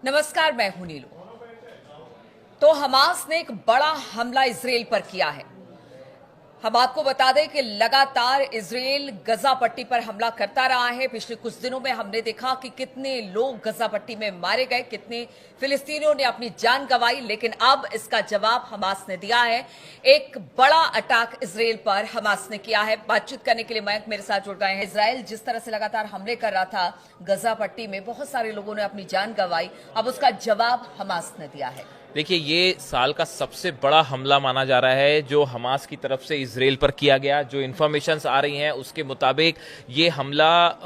नमस्कार, मैं हूं नीलू। तो हमास ने एक बड़ा हमला इजराइल पर किया है। हम आपको बता दें कि लगातार इजराइल गजा पट्टी पर हमला करता रहा है। पिछले कुछ दिनों में हमने देखा कि कितने लोग गजा पट्टी में मारे गए, कितने फिलिस्तीनियों ने अपनी जान गंवाई, लेकिन अब इसका जवाब हमास ने दिया है। एक बड़ा अटैक इजराइल पर हमास ने किया है। बातचीत करने के लिए मयंक मेरे साथ जुड़ गए हैं। इजराइल जिस तरह से लगातार हमले कर रहा था गजा पट्टी में, बहुत सारे लोगों ने अपनी जान गंवाई, अब उसका जवाब हमास ने दिया है। देखिए, ये साल का सबसे बड़ा हमला माना जा रहा है जो हमास की तरफ से इजराइल पर किया गया। जो इन्फॉर्मेशंस आ रही हैं उसके मुताबिक ये हमला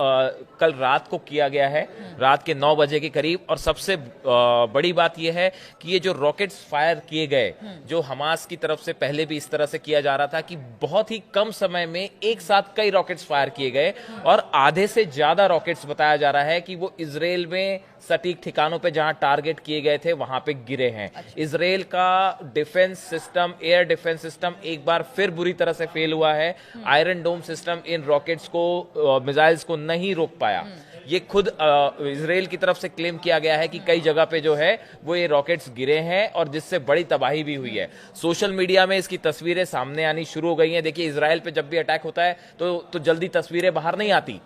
कल रात को किया गया है, रात के 9 बजे के करीब। और सबसे बड़ी बात यह है कि ये जो रॉकेट्स फायर किए गए, जो हमास की तरफ से पहले भी इस तरह से किया जा रहा था कि बहुत ही कम समय में एक साथ कई रॉकेट्स फायर किए गए, और आधे से ज्यादा रॉकेट्स बताया जा रहा है कि वो इजराइल में सटीक ठिकानों पे जहां टारगेट किए गए थे वहां पे गिरे हैं। इजराइल का defence system, air defence system एक बार फिर बुरी तरह से फेल हुआ है। आयरन डोम सिस्टम इन रॉकेट्स को, मिसाइल्स को नहीं रोक पाया। ये खुद इजराइल की तरफ से क्लेम किया गया है कि कई जगह पे जो है वो ये रॉकेट्स गिरे हैं और जिससे बड़ी तबाही भी हुई है। सोशल मीडिया में इसकी तस्वीरें सामने आनी शुरू हो गई हैं। देखिए, इजराइल पे जब भी अटैक होता है तो जल्दी तस्वीरें बाहर नहीं आती,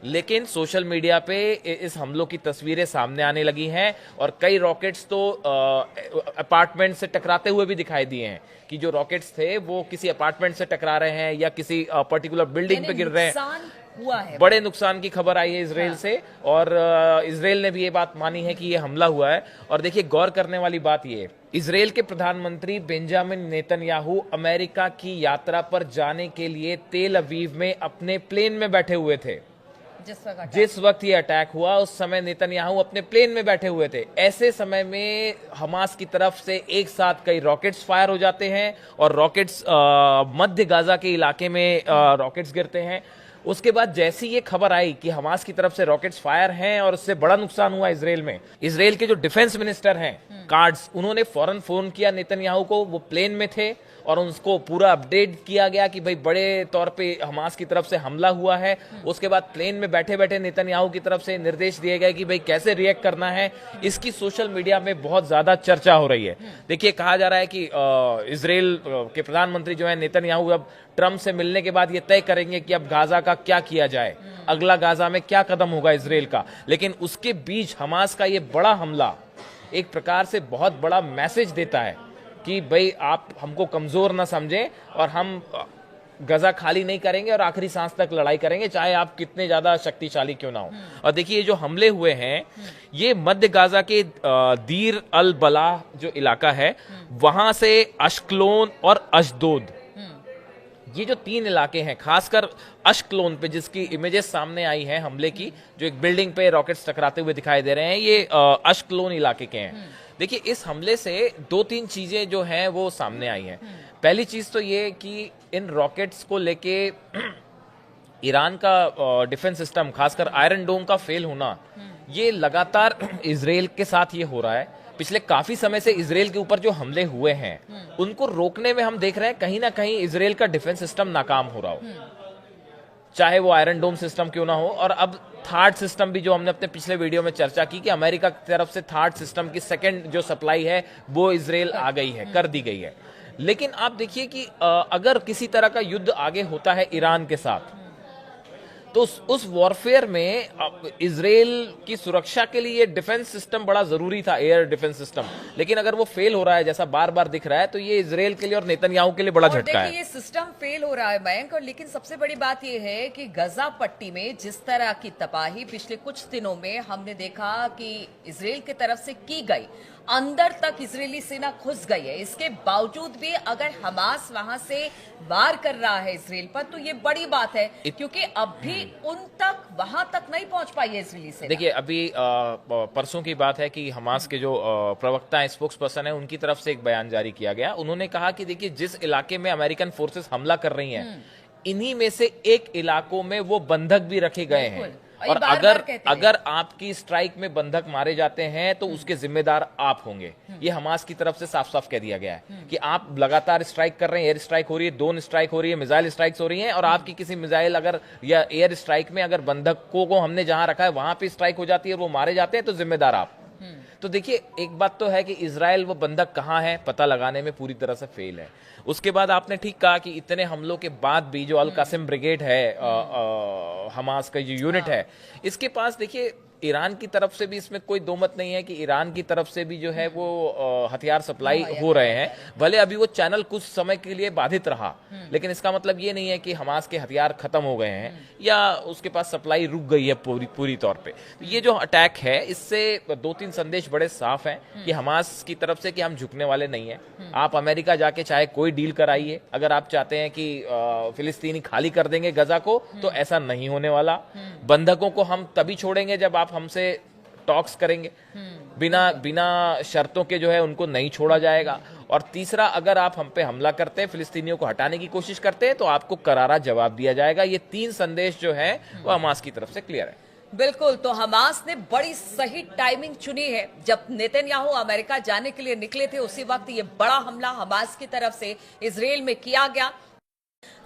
लेकिन सोशल मीडिया पे इस हमलों की तस्वीरें सामने आने लगी हैं और कई रॉकेट्स तो अपार्टमेंट से टकराते हुए भी दिखाई दिए हैं कि जो रॉकेट्स थे वो किसी अपार्टमेंट से टकरा रहे हैं या किसी पर्टिकुलर बिल्डिंग पे गिर रहे हैं। हुआ है, बड़े नुकसान की खबर आई है इजराइल से, और इजराइल ने भी ये बात मानी है कि ये हमला हुआ है। और देखिए, गौर करने वाली बात ये, इजराइल के प्रधानमंत्री बेंजामिन नेतन्याहू अमेरिका की यात्रा पर जाने के लिए तेल अवीव में अपने प्लेन में बैठे हुए थे। जिस वक्त ये अटैक हुआ उस समय नेतन्याहू अपने प्लेन में बैठे हुए थे। ऐसे समय में हमास की तरफ से एक साथ कई रॉकेट्स फायर हो जाते हैं और रॉकेट्स मध्य गाजा के इलाके में रॉकेट्स गिरते हैं। उसके बाद जैसी ये खबर आई कि हमास की तरफ से रॉकेट्स फायर हैं और उससे बड़ा नुकसान हुआ इजराइल में, इजराइल के जो डिफेंस मिनिस्टर हैं कार्ड्स, उन्होंने फौरन फोन किया नेतन्याहू को। वो प्लेन में थे और उनको पूरा अपडेट किया गया कि भाई बड़े तौर पे हमास की तरफ से हमला हुआ है। उसके बाद प्लेन में बैठे बैठे नेतन्याहू की तरफ से निर्देश दिए गए कि भाई कैसे रिएक्ट करना है। इसकी सोशल मीडिया में बहुत ज्यादा चर्चा हो रही है। देखिए, कहा जा रहा है कि इजराइल के प्रधानमंत्री जो है नेतन्याहू अब ट्रंप से मिलने के बाद ये तय करेंगे कि अब गाजा का क्या किया जाए, अगला गाजा में क्या कदम होगा इजराइल का। लेकिन उसके बीच हमास का ये बड़ा हमला एक प्रकार से बहुत बड़ा मैसेज देता है कि भाई आप हमको कमजोर ना समझें और हम गजा खाली नहीं करेंगे और आखिरी सांस तक लड़ाई करेंगे, चाहे आप कितने ज्यादा शक्तिशाली क्यों ना हो। और देखिए, ये जो हमले हुए हैं ये मध्य गाजा के दीर अल बलाह जो इलाका है वहां से अश्कलोन और अशदोद, ये जो 3 इलाके हैं, खासकर अश्कलोन पे जिसकी इमेजेस सामने आई हैं हमले की, जो एक बिल्डिंग पे रॉकेट्स टकराते हुए दिखाई दे रहे हैं, ये अश्कलोन इलाके के हैं। देखिए, इस हमले से 2-3 चीजें जो हैं वो सामने आई हैं। पहली चीज तो ये कि इन रॉकेट्स को लेके ईरान का डिफेंस सिस्टम, खासकर आयरन डोम का फेल होना, ये लगातार इजराइल के साथ ये हो रहा है। पिछले काफी समय से इजराइल के ऊपर जो हमले हुए हैं उनको रोकने में हम देख रहे हैं कहीं ना कहीं इजराइल का डिफेंस सिस्टम नाकाम हो रहा हो, चाहे वो आयरन डोम सिस्टम क्यों ना हो। और अब थार्ड सिस्टम भी, जो हमने अपने पिछले वीडियो में चर्चा की कि अमेरिका की तरफ से थार्ड सिस्टम की सेकंड जो सप्लाई है वो इजराइल आ गई है, कर दी गई है। लेकिन आप देखिए कि अगर किसी तरह का युद्ध आगे होता है ईरान के साथ, तो उस वॉरफेयर में इजराइल की सुरक्षा के लिए डिफेंस सिस्टम बड़ा जरूरी था, एयर डिफेंस सिस्टम। लेकिन अगर वो फेल हो रहा है जैसा बार बार दिख रहा है, तो ये इजराइल के लिए और नेतन्याहू के लिए बड़ा झटका है। ये सिस्टम फेल हो रहा है मयंक, और लेकिन सबसे बड़ी बात ये है कि गजा पट्टी में जिस तरह की तबाही पिछले कुछ दिनों में हमने देखा कि इजराइल की तरफ से की गई, अंदर तक इजरायली सेना घुस गई है। इसके बावजूद भी अगर हमास वहां से वार कर रहा है इजराइल पर, तो ये बड़ी बात है, क्योंकि अब भी उन तक वहां तक नहीं पहुंच पाई है इजरायली सेना। देखिए, अभी परसों की बात है कि हमास के जो प्रवक्ता है, स्पोक्स पर्सन है, उनकी तरफ से एक बयान जारी किया गया। उन्होंने कहा कि देखिए, जिस इलाके में अमेरिकन फोर्सेस हमला कर रही हैं, इन्हीं में से एक इलाकों में वो बंधक भी रखे गए हैं, और अगर आपकी स्ट्राइक में बंधक मारे जाते हैं तो उसके जिम्मेदार आप होंगे। ये हमास की तरफ से साफ साफ कह दिया गया है कि आप लगातार स्ट्राइक कर रहे हैं, एयर स्ट्राइक हो रही है, ड्रोन स्ट्राइक हो रही है, मिसाइल स्ट्राइक्स हो रही हैं, और आपकी किसी मिसाइल अगर या एयर स्ट्राइक में अगर बंधकों को हमने जहां रखा है वहां पे स्ट्राइक हो जाती है और वो मारे जाते हैं, तो जिम्मेदार आप। तो देखिए, एक बात तो है कि इजराइल वो बंधक कहाँ है पता लगाने में पूरी तरह से फेल है। उसके बाद आपने ठीक कहा कि इतने हमलों के बाद भी जो अल कासिम ब्रिगेड है, हमास का जो यूनिट है, इसके पास देखिए ईरान की तरफ से भी इसमें कोई दो मत नहीं है कि ईरान की तरफ से भी जो है वो हथियार सप्लाई हो रहे हैं। भले अभी वो चैनल कुछ समय के लिए बाधित रहा, लेकिन इसका मतलब ये नहीं है कि हमास के हथियार खत्म हो गए हैं या उसके पास सप्लाई रुक गई है पूरी तौर पे। ये जो अटैक है, इससे दो तीन संदेश बड़े साफ हैं कि हमास की तरफ से कि हम झुकने वाले नहीं है। आप अमेरिका जाके चाहे कोई डील कराइए, अगर आप चाहते हैं कि फिलिस्तीनी खाली कर देंगे गजा को, तो ऐसा नहीं होने वाला। बंधकों को हम तभी छोड़ेंगे जब आप हमसे टॉक्स करेंगे। बिना शर्तों के जो है उनको नहीं छोड़ा जाएगा। और तीसरा, अगर आप हम पे हमला करते हैं, फिलिस्तीनियों को हटाने की कोशिश करते हैं, तो आपको करारा जवाब दिया जाएगा। ये तीन संदेश जो है वो हमास की तरफ से क्लियर है। बिल्कुल, तो हमास ने बड़ी सही टाइमिंग चुनी है। जब नेतन्याहू अमेरिका जाने के लिए निकले थे, उसी वक्त ये बड़ा हमला हमास की तरफ से इजराइल में किया गया।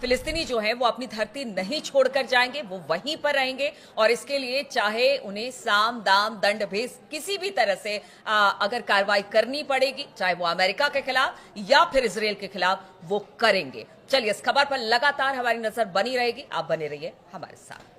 फिलिस्तीनी जो है वो अपनी धरती नहीं छोड़कर जाएंगे, वो वहीं पर रहेंगे और इसके लिए चाहे उन्हें साम दाम दंड भेद किसी भी तरह से अगर कार्रवाई करनी पड़ेगी, चाहे वो अमेरिका के खिलाफ या फिर इजराइल के खिलाफ, वो करेंगे। चलिए, इस खबर पर लगातार हमारी नजर बनी रहेगी। आप बने रहिए हमारे साथ।